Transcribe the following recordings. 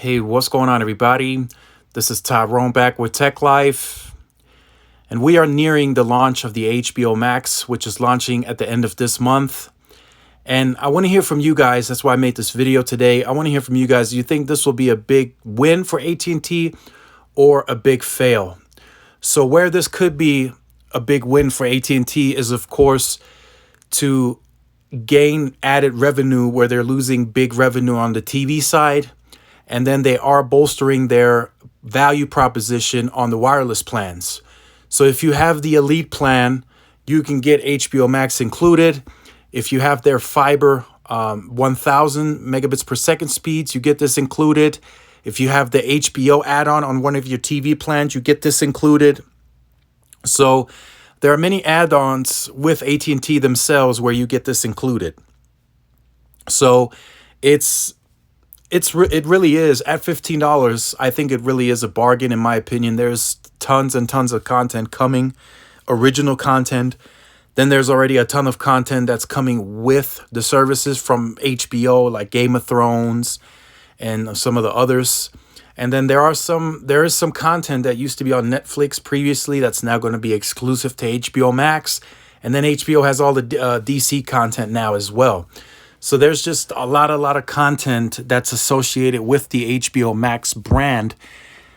Hey, what's going on, everybody? This is Tyrone back with Tech Life, and we are nearing the launch of the HBO Max, which is launching at the end of this month. And I want to hear from you guys. That's why I made this video today. I want to hear from you guys. Do you think this will be a big win for AT&T or a big fail? So where this could be a big win for AT&T is, of course, to gain added revenue where they're losing big revenue on the TV side. And then they are bolstering their value proposition on the wireless plans. So if you have the Elite plan, you can get HBO Max included. If you have their fiber 1000 megabits per second speeds, you get this included. If you have the HBO add-on on one of your TV plans, you get this included. So there are many add-ons with AT&T themselves where you get this included. So it really is at $15. I think it really is a bargain, in my opinion. There's tons and tons of content coming, original content. Then there's already a ton of content that's coming with the services from HBO, like Game of Thrones and some of the others. And then there is some content that used to be on Netflix previously that's now going to be exclusive to HBO Max. And then HBO has all the DC content now as well. So there's just a lot of content that's associated with the HBO Max brand,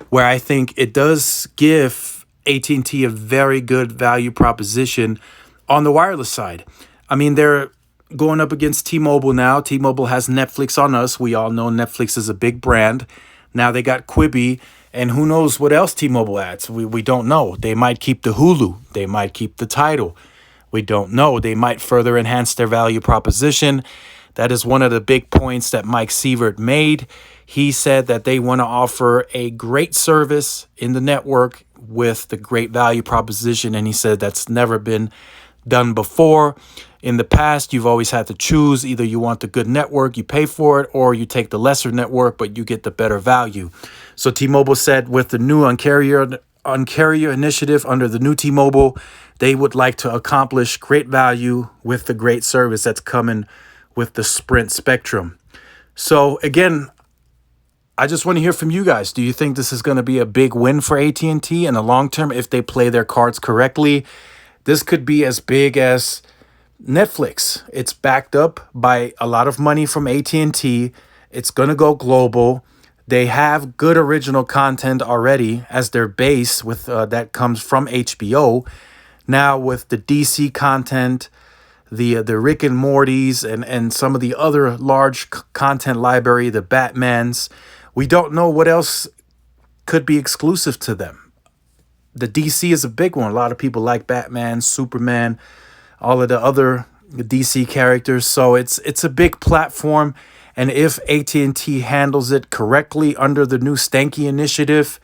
where I think it does give AT&T a very good value proposition on the wireless side. I mean, they're going up against T-Mobile now. T-Mobile has Netflix on us. We all know Netflix is a big brand. Now they got Quibi, and who knows what else T-Mobile adds. We don't know. They might keep the Hulu. They might keep the Tidal. We don't know. They might further enhance their value proposition. That is one of the big points that Mike Sievert made. He said that they want to offer a great service in the network with the great value proposition. And he said that's never been done before. In the past, you've always had to choose. Either you want the good network, you pay for it, or you take the lesser network, but you get the better value. So T-Mobile said with the new Un-carrier initiative under the new T-Mobile, they would like to accomplish great value with the great service that's coming with the Sprint spectrum. So again, I just want to hear from you guys. Do you think this is going to be a big win for AT&T in the long term if they play their cards correctly? This could be as big as Netflix. It's backed up by a lot of money from AT&T. It's going to go global. They have good original content already as their base with that comes from HBO. Now with the DC content, the Rick and Mortys and some of the other large content library, the Batmans, we don't know what else could be exclusive to them. The DC is a big one. A lot of people like Batman, Superman, all of the other DC characters. So it's a big platform. And if AT&T handles it correctly under the new Stanky initiative,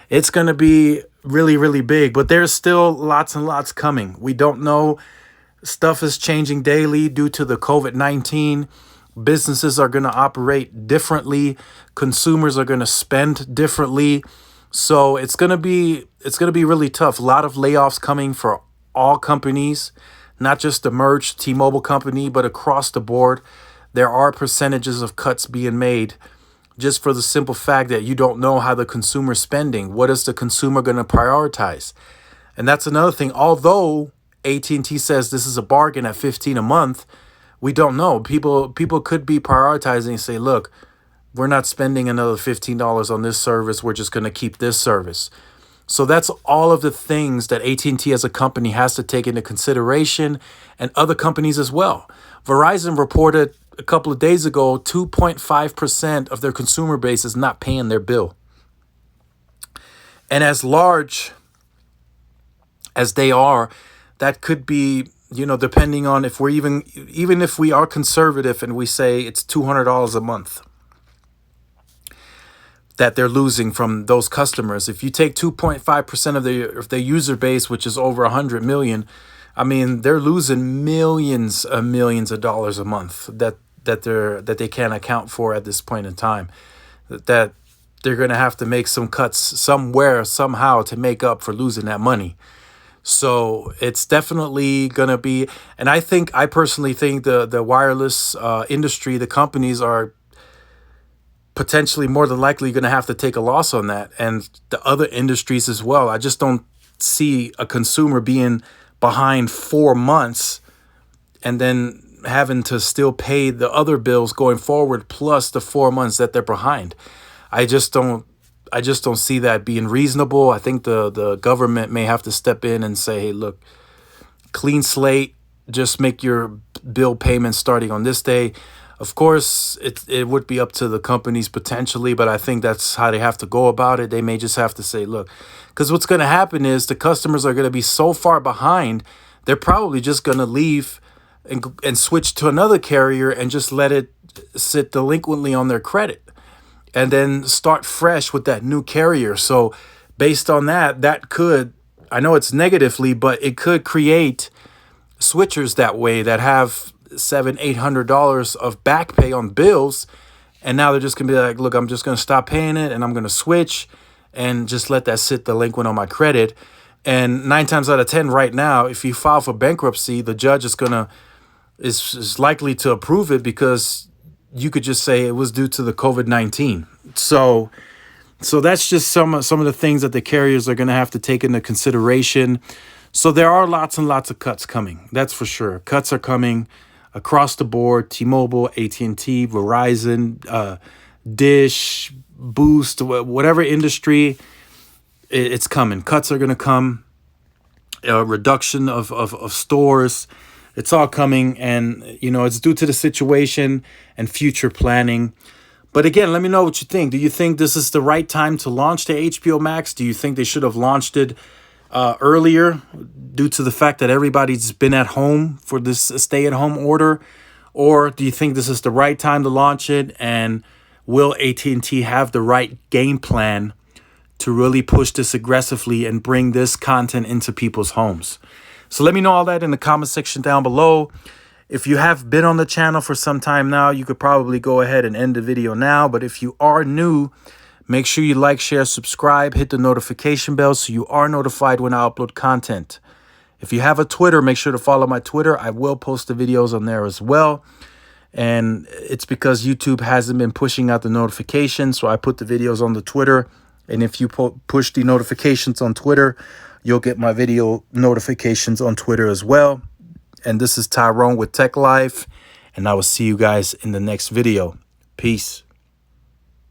it's going to be really, really big. But there's still lots and lots coming. We don't know. Stuff is changing daily due to the COVID-19. Businesses are going to operate differently. Consumers are going to spend differently. So it's going to be really tough. A lot of layoffs coming for all companies, not just the merged T-Mobile company, but across the board. There are percentages of cuts being made just for the simple fact that you don't know how the consumer's spending. What is the consumer going to prioritize? And that's another thing. Although AT&T says this is a bargain at $15 a month, we don't know. People could be prioritizing and say, look, we're not spending another $15 on this service. We're just going to keep this service. So that's all of the things that AT&T as a company has to take into consideration, and other companies as well. Verizon reported a couple of days ago 2.5% of their consumer base is not paying their bill. And as large as they are, that could be, depending on if we're even if we are conservative and we say it's $200 a month that they're losing from those customers. If you take 2.5% of their user base, which is over 100 million, I mean, they're losing millions of dollars a month that they can't account for at this point in time. That they're going to have to make some cuts somewhere, somehow, to make up for losing that money. So it's definitely going to be, and I personally think the wireless industry, the companies are potentially more than likely going to have to take a loss on that, and the other industries as well. I just don't see a consumer being behind 4 months and then having to still pay the other bills going forward plus the 4 months that they're behind. I just don't see that being reasonable. I think the government may have to step in and say, hey, look, clean slate, just make your bill payments starting on this day. Of course, it would be up to the companies potentially, but I think that's how they have to go about it. They may just have to say, look, because what's going to happen is the customers are going to be so far behind, they're probably just going to leave and switch to another carrier and just let it sit delinquently on their credit and then start fresh with that new carrier. So based on that, that could, I know it's negatively, but it could create switchers that way that have $700-800 of back pay on bills, and now they're just gonna be like, look, I'm just gonna stop paying it and I'm gonna switch and just let that sit delinquent on my credit. And 9 times out of 10 right now, if you file for bankruptcy, the judge is likely to approve it, because you could just say it was due to the COVID-19. So that's just some of the things that the carriers are going to have to take into consideration. So there are lots and lots of cuts coming. That's for sure. Cuts are coming across the board. T-Mobile, AT&T, Verizon, Dish, Boost, whatever industry, it's coming. Cuts are going to come. A reduction of stores. It's all coming, and it's due to the situation and future planning. But again, let me know what you think. Do you think this is the right time to launch the HBO Max? Do you think they should have launched it earlier due to the fact that everybody's been at home for this stay-at-home order? Or do you think this is the right time to launch it? And will AT&T have the right game plan to really push this aggressively and bring this content into people's homes? So let me know all that in the comment section down below. If you have been on the channel for some time now, you could probably go ahead and end the video now. But if you are new, make sure you like, share, subscribe, hit the notification bell so you are notified when I upload content. If you have a Twitter, make sure to follow my Twitter. I will post the videos on there as well. And it's because YouTube hasn't been pushing out the notifications, so I put the videos on the Twitter. And if you push the notifications on Twitter, you'll get my video notifications on Twitter as well. And this is Tyrone with Tech Life, and I will see you guys in the next video. Peace.